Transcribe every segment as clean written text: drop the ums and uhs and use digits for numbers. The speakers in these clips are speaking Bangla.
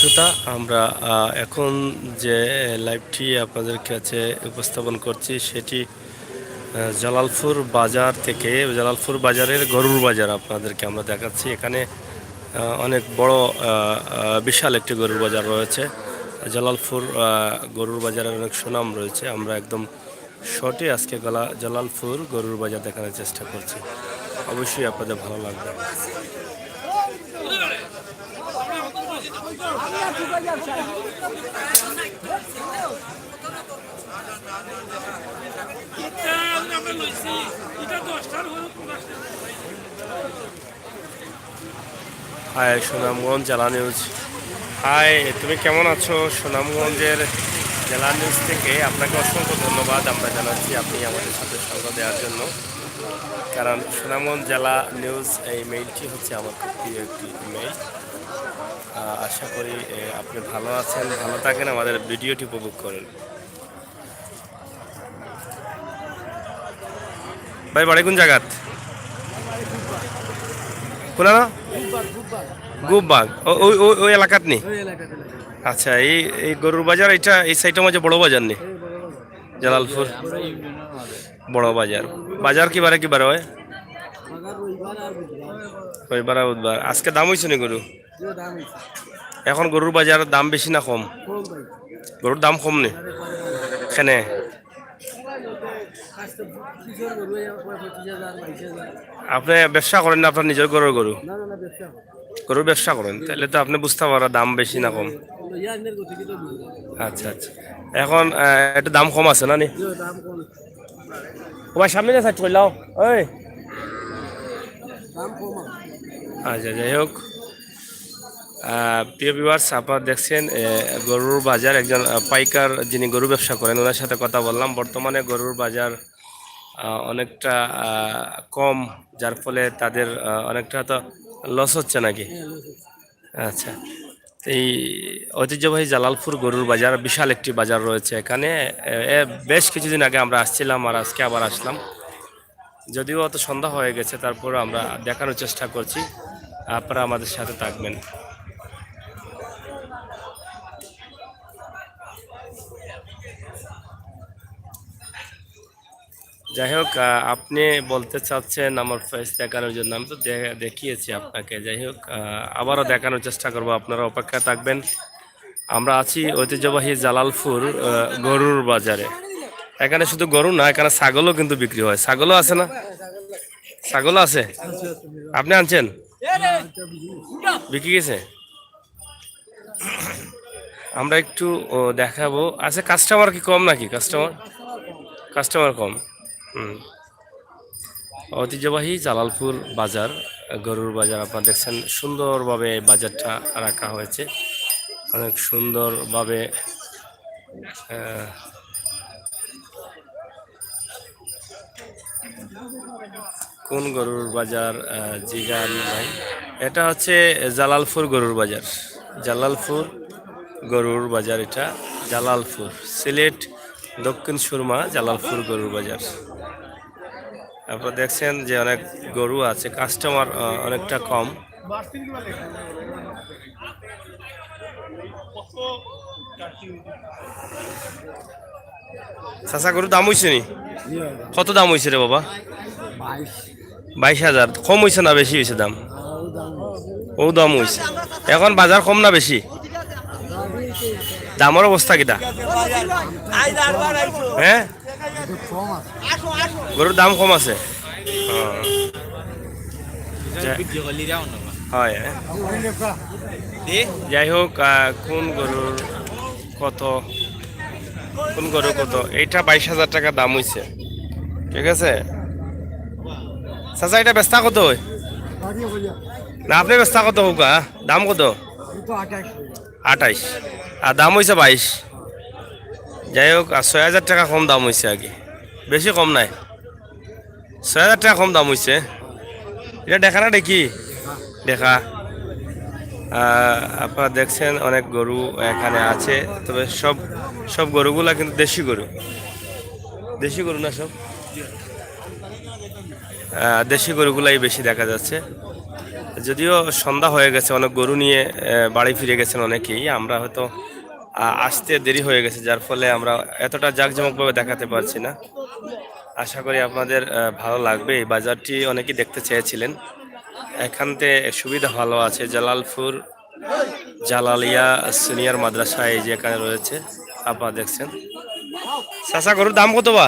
শ্রোতা, আমরা এখন যে লাইভটি আপনাদের কাছে উপস্থাপন করছি সেটি জালালপুর বাজার থেকে। জালালপুর বাজারের গরুর বাজার আপনাদেরকে আমরা দেখাচ্ছি। এখানে অনেক বড় বিশাল একটি গরুর বাজার রয়েছে। জালালপুর গরুর বাজারের অনেক সুনাম রয়েছে। আমরা একদম শর্টে আজকে জালালপুর গরুর বাজার দেখানোর চেষ্টা করছি। অবশ্যই আপনাদের ভালো লাগবে। হাই সুনামগঞ্জ জেলা নিউজ। হাই, তুমি কেমন আছো? সুনামগঞ্জের জেলা নিউজ থেকে আপনাকে অসংখ্য ধন্যবাদ আমরা জানাচ্ছি আপনি আমাদের সাথে সঙ্গ দেওয়ার জন্য। কারণ সুনামগঞ্জ জেলা নিউজ এই মেইলটি হচ্ছে আমার খুব প্রিয় একটি ইমেইল। আশা করি আপনি ভালো আছেন, ভালো থাকেন, আমাদের ভিডিওটি উপভোগ করেন। ভাই বাড়ি কোন জায়গাত? কোন গুববাগ? ওই এলাকাত নি? আচ্ছা, এই গরুর বাজার এটা এই সাইডের মাঝে বড় বাজার নি? জালালপুর বড় বাজার। বাজার কি বারে হয়? রবিবার আর বুধবার। আজকে দাম হয়েছে নি গরু? এখন গরুর বাজারের দাম বেশি না কম? গরুর দাম কম নি কেনে? আপনি ব্যবসা করেন না? আপনার নিজের গরুর গরুর ব্যবসা করেন, তাহলে তো আপনি বুঝতে পারেন দাম বেশি না কম। আচ্ছা আচ্ছা, এখন একটু দাম কম আছে না নি? তোমার সামনে না সাইড করলাও ওই। আচ্ছা, যাই হোক, প্রিয় ভিউয়ার্স, আপনারা দেখছেন গরুর বাজার। একজন পাইকার যিনি গরু ব্যবসা করেন ওনার সাথে কথা বললাম। বর্তমানে গরুর বাজার অনেকটা কম, যার ফলে তাদের অনেকটা তো লস হচ্ছে নাকি? আচ্ছা, এই ঐতিহ্যবাহী জালালপুর গরুর বাজার বিশাল একটি বাজার রয়েছে এখানে। বেশ কিছুদিন আগে আমরা আসছিলাম আর আজকে আবার আসলাম, যদিও অত সন্ধ্যা হয়ে গেছে, তারপর আমরা দেখানোর চেষ্টা করছি। আপনারা আমাদের সাথে থাকবেন। যাই হোক, আপনি বলতে চাচ্ছেন আমার ফেস দেখানোর জন্য, আমি তো দেখিয়েছি আপনাকে। যাই হোক, আবারও দেখানোর চেষ্টা করব, আপনারা অপেক্ষা থাকবেন। আমরা আছি ঐতিহ্যবাহী জালালপুর গরুর বাজারে। এখানে শুধু গরু না, এখানে ছাগলও কিন্তু বিক্রি হয়। ছাগলও আছে না? ছাগলও আছে? আপনি আনছেন? বিক্রি গেছে? আমরা একটু দেখাবো। আচ্ছা, কাস্টমার কি কম নাকি? কাস্টমার কম। ঐতিহ্যবাহী জালালপুর বাজার, গরুর বাজার আপনারা দেখছেন। সুন্দরভাবে বাজারটা রাখা হয়েছে, অনেক সুন্দরভাবে। কোন গরুর বাজার জিগান ভাই? এটা হচ্ছে জালালপুর গরুর বাজার। জালালপুর গরুর বাজার, এটা জালালপুর, সিলেট দক্ষিণ সুরমা জালালপুর গরুর বাজার। আপনারা দেখছেন যে অনেক গরু আছে, কাস্টমার অনেকটা কম। চাচা, গরুর দাম হয়েছে নি? কত দাম হয়েছে রে বাবা? 22,000। কম হয়েছে না বেশি হয়েছে দাম? ও দাম হয়েছে। এখন বাজার কম না বেশি? দামের অবস্থা কিটা? হ্যাঁ, গরুর দাম কম আছে। হয়। যাই হোক, কোন গরুর কত, কোন গরু কত? এইটা 22,000 টাকা দাম হয়েছে। ঠিক আছে চাচা, এটা বেচতা কত? না, আপনি বেচতা কত হোক? দাম কত? 28 আর দাম হয়েছে 22। যাই হোক, 6,000 টাকা কম দাম হয়েছে আগে, বেশি কম নাই। 6,000 টাকা কম দাম হয়েছে। এটা দেখা না দেখি? দেখা। আপনারা দেখছেন অনেক গরু এখানে আছে, তবে সব গরুগুলা কিন্তু দেশি গরু। দেশি গরু না সব? দেশি গরুগুলাই বেশি দেখা যাচ্ছে। যদিও সন্ধ্যা হয়ে গেছে, অনেক গরু নিয়ে বাড়ি ফিরে গেছেন অনেকেই। আমরা হয়তো আসতে দেরি হয়ে গেছে, যার ফলে আমরা এতটা জাঁকজমকভাবে দেখাতে পারছি না। আশা করি আপনাদের ভালো লাগবে। এই বাজারটি অনেকেই দেখতে চেয়েছিলেন। এখান থেকে সুবিধা ভালো আছে। জালালপুর জালালিয়া সিনিয়র মাদ্রাসা এই যে এখানে রয়েছে, আপনারা দেখছেন। চাচা, গরুর দাম কত বা?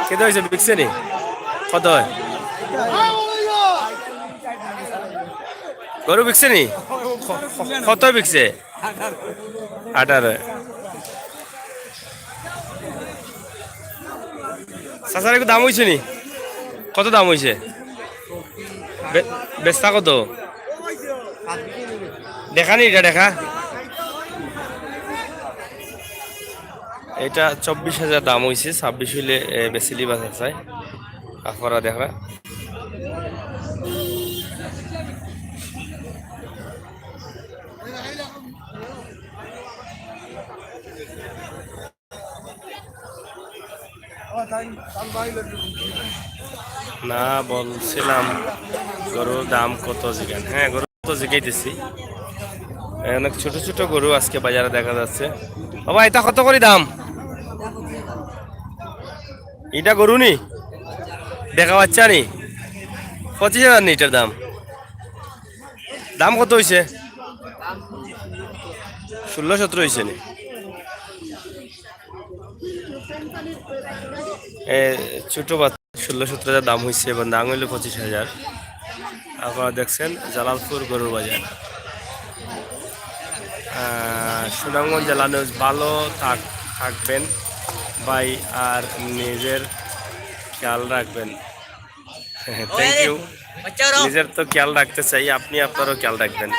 কত হয়েছে, বিকছে নি? কত হয় গরু বিকছে নি? কত বিকছে? 18। চাচার একটু দাম হয়েছে নি? কত দাম হয়েছে? বেচতা কত? দেখা নি, এটা দেখা। এটা 24,000 দাম হয়েছে। 26 হইলে বেশি বাজার চাই। আপনারা দেখা না, বলছিলাম গরুর দাম কত জিগান। হ্যাঁ, গরু তো জিগাইতেছি। অনেক ছোট ছোট গরু আজকে বাজারে দেখা যাচ্ছে। বাবা, এটা কত করে দাম? এটা গরু নি? দেখা বাচ্চা নি? 25,000 নি এটার দাম? দাম কত হয়েছে? 16-17 হয়েছে নি? ছোট বাচ্চা 16-17,000 দাম হয়েছে, এবং দাম হইলো 25,000। আপনারা দেখছেন জালালপুর গরুর বাজার, সুনামগঞ্জ জেলা নিউজ। ভালো থাকবেন ভাই, আর নিজের খেয়াল রাখবেন। Thank you. নিজের তো খেয়াল রাখতে চাই, আপনি আপনারও খেয়াল রাখবেন।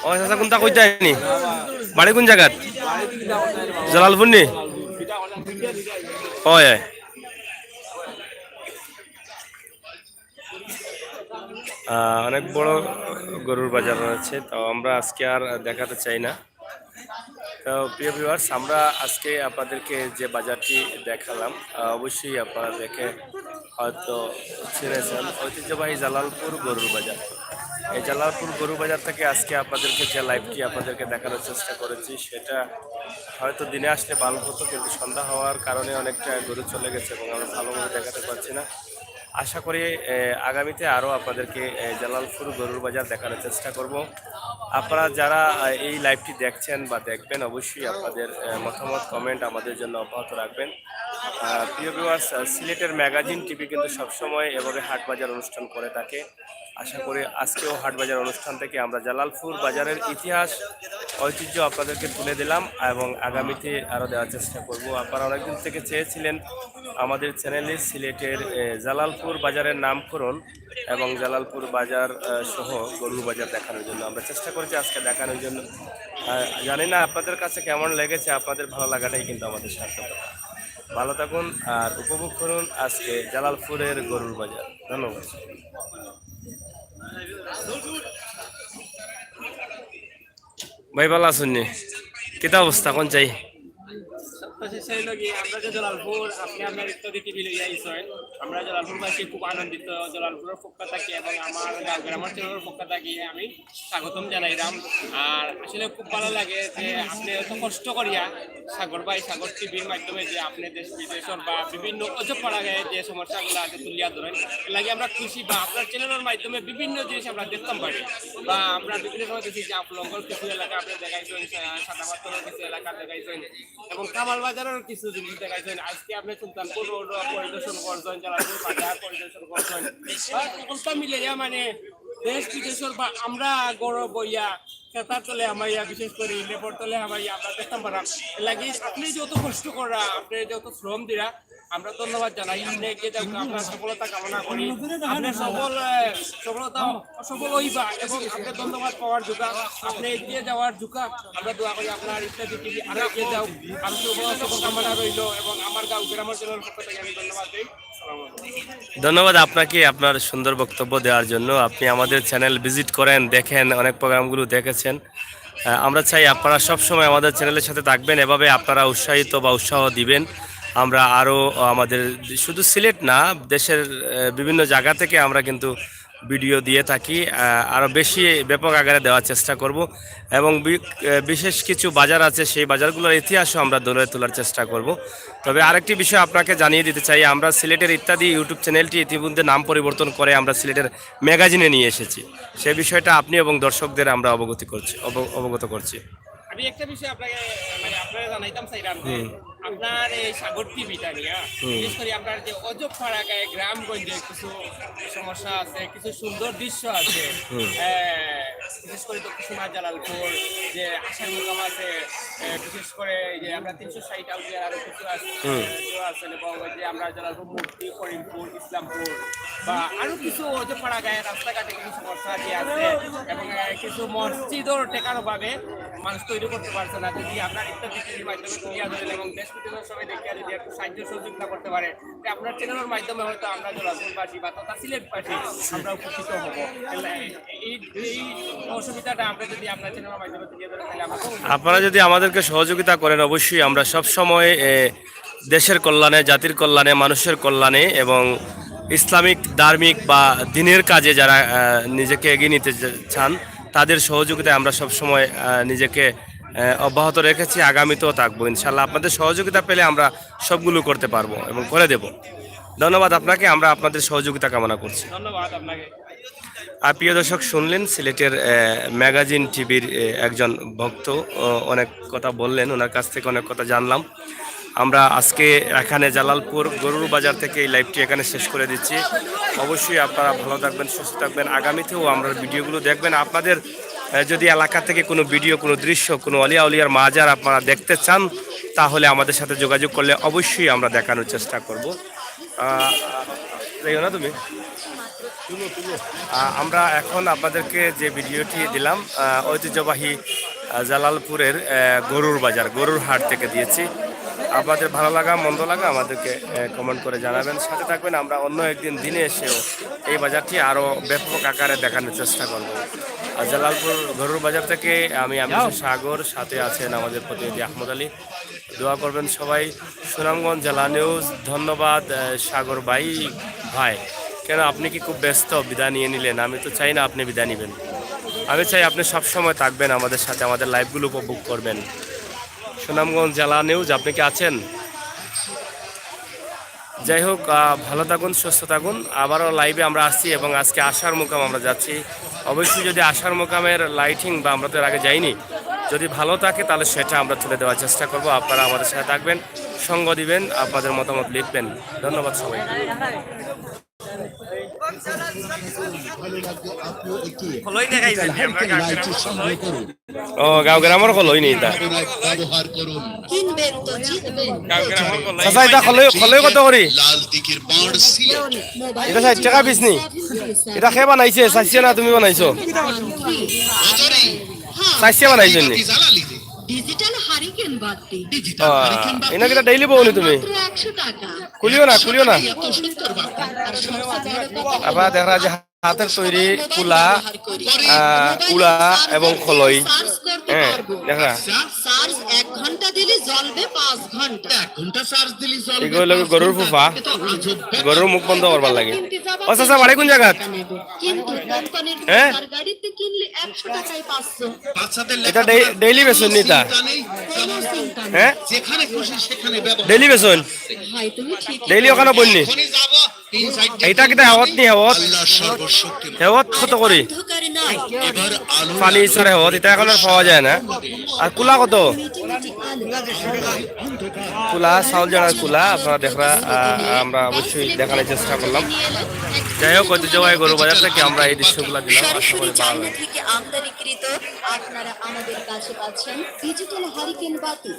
ও চাচা, কোনটা কই যায়নি? বাড়ি কোন জায়গাত? জালালপুর নি? হয়। অনেক বড় গরুর বাজার রয়েছে, তো আমরা আজকে আর দেখাতে চাই না। তো প্রিয় ভিউয়ার্স, আমরা আজকে আপনাদেরকে যে বাজারটি দেখালাম, অবশ্যই আপনারা দেখে হয়তো চিনেছেন, ঐতিহ্যবাহী জালালপুর গরুর বাজার। এই জালালপুর গরুর বাজার থেকে আজকে আপনাদেরকে যে লাইভটি আপনাদেরকে দেখানোর চেষ্টা করেছি, সেটা হয়তো দিনে আসলে ভালো হতো, কিন্তু সন্ধ্যা হওয়ার কারণে অনেকটা গরু চলে গেছে এবং আমরা ভালোভাবে দেখাতে পারছি না। আশা করি আগামীতে আরও আপনাদেরকে জালালপুর গরুর বাজার দেখানোর চেষ্টা করব। আপনারা যারা এই লাইভটি দেখছেন বা দেখবেন, অবশ্যই আপনাদের মতামত কমেন্ট আমাদের জন্য অব্যাহত রাখবেন। প্রিয় ভিউয়ার্স, সিলেটের ম্যাগাজিন টিভি কিন্তু সবসময় এভাবে হাটবাজার অনুষ্ঠান করে থাকে। আশা করি আজকেও হাটবাজার অনুষ্ঠান থেকে আমরা জালালপুর বাজারের ইতিহাস ঐতিহ্য আপনাদেরকে তুলে দিলাম, এবং আগামীতে আরও দেওয়ার চেষ্টা করব। আপনারা অনেকদিন থেকে চেয়েছিলেন আমাদের চ্যানেলে সিলেটের জালালপুর বাজারের নামকরণ এবং জালালপুর বাজার সহ গরুর বাজার দেখানোর জন্য। আমরা চেষ্টা করেছি আজকে দেখানোর জন্য। জানি না আপনাদের কাছে কেমন লেগেছে, আপনাদের ভালো লাগাটাই কিন্তু আমাদের সার্থকতা। ভালো থাকুন আর উপভোগ করুন আজকে জালালপুরের গরুর বাজার। ধন্যবাদ ভাই, ভালো আছেন নি? কিতা অবস্থা, কোন চাই? আমরা যে জালালপুর, আপনি আপনার ইত্যাদি টিভি লইয়া আইছেন। আমরা জালালপুরবাসী খুব আনন্দিত। জালালপুরের পক্ষ থাকি এবং আমার গ্রামের চ্যানেলের পক্ষ থাকি আমি স্বাগতম জানাইলাম। আর আসলে খুব ভালো লাগে যে আপনি এত কষ্ট করিয়া সাগর ভাই, সাগর টিভির মাধ্যমে যে আপনি দেশ বিদেশের বা বিভিন্ন অজপাড়ায় যে সমস্যাগুলো আছে তুলিয়া ধরেন, লাগে আমরা খুশি। বা আপনার চ্যানেলের মাধ্যমে বিভিন্ন জিনিস আমরা দেখতাম পারি, বা আমরা বিভিন্ন সময় দেখি যে আপলঙ্গর কিছু এলাকা আপনি দেখাইছেন, সাদাপাত্তরের কিছু এলাকা দেখাইছেন, এবং কামাল বাজারের কিছু জিনিস দেখাইছেন। আজকে আপনি সুলতানপুর রোড পরিদর্শন করছেন, জালালপুর বাজার পরিদর্শন করছেন। সকলটা মিলে মানে দেশ বিদেশের বা আমরা গৌরব বইয়া খেতার তলে আমাইয়া, বিশেষ করে লেবর তলে আমাইয়া আমরা দেখতাম পারাম। লাগে আপনি যত কষ্ট করা, আপনি যত শ্রম দিরা, আমরা ধন্যবাদ জানাই। আপনি এগিয়ে যান, আপনার সফলতা কামনা করি। আপনি সফলতা সফল হইবা এবং আপনি ধন্যবাদ পাওয়ার যোগ্য, আপনি এগিয়ে যাওয়ার যোগ্য। আমরা দোয়া করি আপনার ইত্যাদি টিভি আরো এগিয়ে যাও। আমি শুভকামনা রইল এবং আমার গাঁও গ্রামের চ্যানেলের পক্ষ থেকে আমি ধন্যবাদ দিই। আসসালামু আলাইকুম। ধন্যবাদ আপনাকে আপনার সুন্দর বক্তব্য দেওয়ার জন্য। আপনি আমাদের চ্যানেল ভিজিট করেন, দেখেন, অনেক প্রোগ্রামগুলো দেখেছেন। আমরা চাই আপনারা সবসময় আমাদের চ্যানেলের সাথে থাকবেন, এভাবে আপনারা উৎসাহিত বা উৎসাহ দিবেন। আমরা আরও আমাদের শুধু সিলেট না, দেশের বিভিন্ন জায়গা থেকে আমরা কিন্তু ভিডিও দিয়ে থাকি, আরও বেশি ব্যাপক আকারে দেওয়ার চেষ্টা করব এবং বিশেষ কিছু বাজার আছে, সেই বাজারগুলোর ইতিহাসও আমরা ধরে তোলার চেষ্টা করব। তবে আরেকটি বিষয় আপনাকে জানিয়ে দিতে চাই, আমরা সিলেটের ইত্যাদি ইউটিউব চ্যানেলটি ইতিমধ্যে নাম পরিবর্তন করে আমরা সিলেটের ম্যাগাজিনে নিয়ে এসেছি। সে বিষয়টা আপনি এবং দর্শকদের আমরা অবগত করছি। আমি একটা বিষয় আপনাকে মানে আপনারা জানাইতাম চাইলাম যে আপনার এই সাগর টিভিটা নিয়ে বিশেষ করে আপনার যে অজপাড়া গায়ে গ্রামগঞ্জে কিছু সমস্যা আছে, কিছু সুন্দর দৃশ্য আছে, বিশেষ করে দক্ষিণা জালালপুর যে আশার মুকাম আছে, বিশেষ করে যে আমরা 360 আউলিয়ার আরো কিছু আছেন এবং যে আমরা জালালপুর মূর্তি, করিমপুর, ইসলামপুর বা আরো কিছু অজপাড়া গায়ে রাস্তাঘাটে কিছু সমস্যা আছে এবং কিছু মসজিদও টেকানো ভাবে মানুষ তৈরি করতে পারছে না। যদি আপনার ইত্যাদি টিভির মাধ্যমে তুলিয়া ধরেন এবং দেশ বিদেশের সবাই দেখিয়া যদি একটু সাহায্য সহযোগিতা করতে পারে, আপনার চ্যানেলের মাধ্যমে হয়তো আমরা জলাপুরবাসী বা তথা সিলেটবাসী আমরা উপকৃত হব। এই অসুবিধাটা আমরা যদি আপনার চ্যানেলের মাধ্যমে তুলিয়া ধরেন তাহলে আপনারা যদি আমাদেরকে সহযোগিতা করেন, অবশ্যই আমরা সব সময় দেশের কল্যাণে, জাতির কল্যাণে, মানুষের কল্যাণে এবং ইসলামিক, ধার্মিক বা দিনের কাজে যারা নিজেকে এগিয়ে নিতে চান তাদের সহযোগিতায় আমরা সবসময় নিজেকে অব্যাহত রেখেছি, আগামীতেও থাকবো ইনশাল্লাহ। আপনাদের সহযোগিতা পেলে আমরা সবগুলো করতে পারবো এবং করে দেব। ধন্যবাদ আপনাকে, আমরা আপনাদের সহযোগিতা কামনা করছি। ধন্যবাদ আপনাকে। আর প্রিয় দর্শক, শুনলেন সিলেটের ম্যাগাজিন টিভির একজন ভক্ত অনেক কথা বললেন, ওনার কাছ থেকে অনেক কথা জানলাম। আমরা আজকে এখানে জালালপুর গরুর বাজার থেকে এই লাইভটি এখানে শেষ করে দিচ্ছি। অবশ্যই আপনারা ভালো থাকবেন, সুস্থ থাকবেন, আগামীতেও আমরা ভিডিওগুলো দেখবেন। আপনাদের যদি এলাকা থেকে কোনো ভিডিও, কোনো দৃশ্য, কোনো অলিয়া উলিয়ার মাজার আপনারা দেখতে চান তাহলে আমাদের সাথে যোগাযোগ করলে অবশ্যই আমরা দেখানোর চেষ্টা করব। না তুমি আমরা এখন আপনাদেরকে যে ভিডিওটি দিলাম ঐতিহ্যবাহী জালালপুরের গরুর বাজার, গরুর হাট থেকে দিয়েছি। আপনাদের ভালো লাগা মন্দ লাগা আমাদেরকে কমেন্ট করে জানাবেন, সাথে থাকবেন। আমরা অন্য একদিন দিনে এসেও এই বাজারটি আরও ব্যাপক আকারে দেখানোর চেষ্টা করব। আর জালালপুর গরুর বাজার থেকে আমি সাগর, সাথে আছেন আমাদের প্রতিনিধি আহমদ আলী। দোয়া করবেন সবাই। সুনামগঞ্জ জেলা নিউজ, ধন্যবাদ সাগর ভাই। কেন আপনি কি খুব ব্যস্ত, বিদায় নিয়ে নিলেন? আমি তো চাই না আপনি বিদায় নেবেন, আমি চাই আপনি সবসময় থাকবেন আমাদের সাথে, আমাদের লাইভগুলো উপভোগ করবেন। সুনামগঞ্জ জেলা নিউজ, আপনি কি আছেন? যাই হোক, ভালো থাকুন, সুস্থ থাকুন। আবারও লাইভে আমরা আসছি এবং আজকে আশার মুকাম আমরা যাচ্ছি। অবশ্যই যদি আশার মুকামের লাইটিং বা আমরা তো এর আগে যাইনি, যদি ভালো থাকে তাহলে সেটা আমরা তুলে দেওয়ার চেষ্টা করব। আপনারা আমাদের সাথে থাকবেন, সঙ্গ দিবেন, আপনাদের মতামত লিখবেন। ধন্যবাদ সবাই। ও গাঁও গ্রামের খলই নেই তা চাচা, এটা খলই কত করি? এটা 60 টাকা পিস নি? এটা খেয়ে বানাইছে? চাইছে না তুমি বানাইছো? চাইছে বানাইছো নি? এনা কিটা ডেইলি বউনি তুমি? খুলিও না আবার দেখা যায় হাতের তৈরি কুলা, উড়া এবং খলই। হ্যাঁ, দেখা এগুলো গরুর ফুফা, গরুর মুখ বন্ধ করবার লাগে। ও চাচা, বাড়ি কোন জায়গা? হ্যাঁ, এটা ডেইলি বেসন নিতা? হ্যাঁ, ডেইলি বেসন, ডেইলি ওখানে বললি এইটা কিটা হেওয়াত নি? হেওয়াত কত করি? পানি ইচ্ছার হেওয়াত এটা এখন আর পাওয়া যায় না। আর কুলা কত? কুলা চাউল জানার কুলা আপনারা দেখরা, আমরা অবশ্যই দেখানোর চেষ্টা করলাম। যাই হোক, ঐতিহ্যবাহী গরু বাজার থেকে আমরা এই দৃশ্যগুলো দিলাম। আশা করি ভালো লাগে। আপনারা আমাদের কাছে পাচ্ছেন ডিজিটাল হারিকেন বাতি।